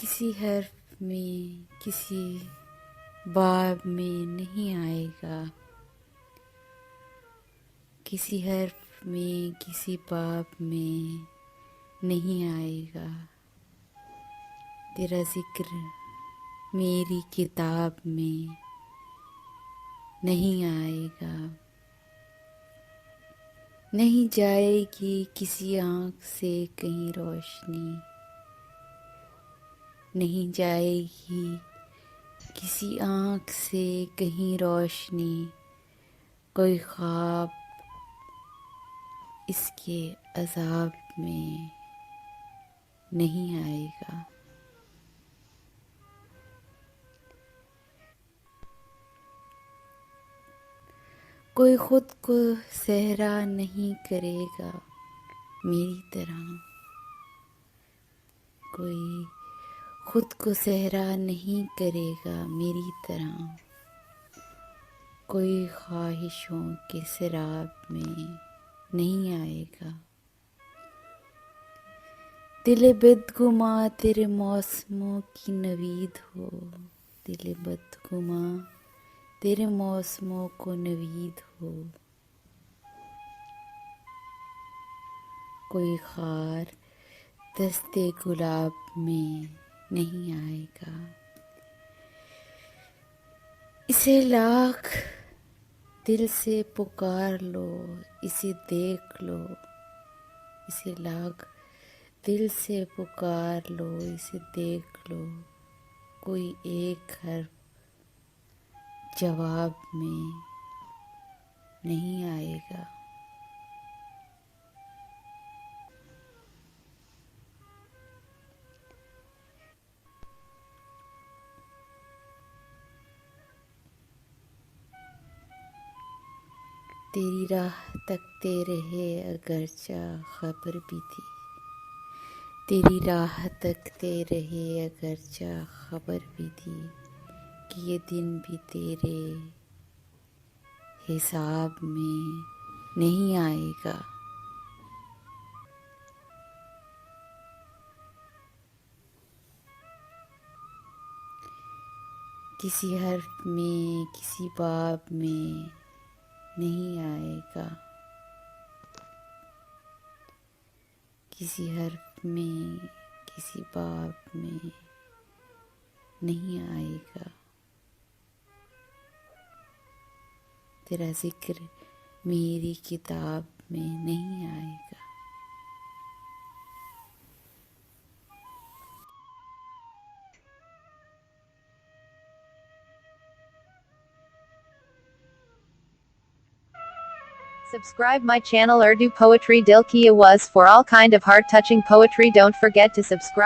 किसी हर्फ में किसी बाब में नहीं आएगा, किसी हर्फ में किसी बाब में नहीं आएगा। तेरा जिक्र मेरी किताब में नहीं आएगा। नहीं जाएगी किसी आँख से कहीं रौशनी, नहीं जाएगी किसी आँख से कहीं रौशनी। कोई ख्वाब इसके अजाब में नहीं आएगा। कोई खुद को सहरा नहीं करेगा मेरी तरह, कोई खुद को सहरा नहीं करेगा मेरी तरह। कोई खवाहिशों के शराब में नहीं आएगा। दिल-ए-बद-गुमान तेरे मौसमों की नवीद हो, दिल-ए-बद-गुमान तेरे मौसमों को नवीद हो। कोई खार दस्त-ए-गुलाब में नहीं आएगा। इसे लाख दिल से पुकार लो, इसे देख लो। इसे लाख दिल से पुकार लो, इसे देख लो। कोई एक हर्फ जवाब में नहीं आएगा। तेरी राह तकते रहे अगरचा खबर भी थी, तेरी राह तकते रहे अगरचा खबर भी थी कि ये दिन भी तेरे हिसाब में नहीं आएगा। किसी हर्फ में किसी बाब में नहीं आएगा। किसी हर्फ में किसी बाब में नहीं आएगा। तेरा जिक्र मेरी किताब में नहीं आएगा। Subscribe my channel Urdu Poetry Dil-e-bad-guman for all kind of heart-touching poetry. Don't forget to subscribe.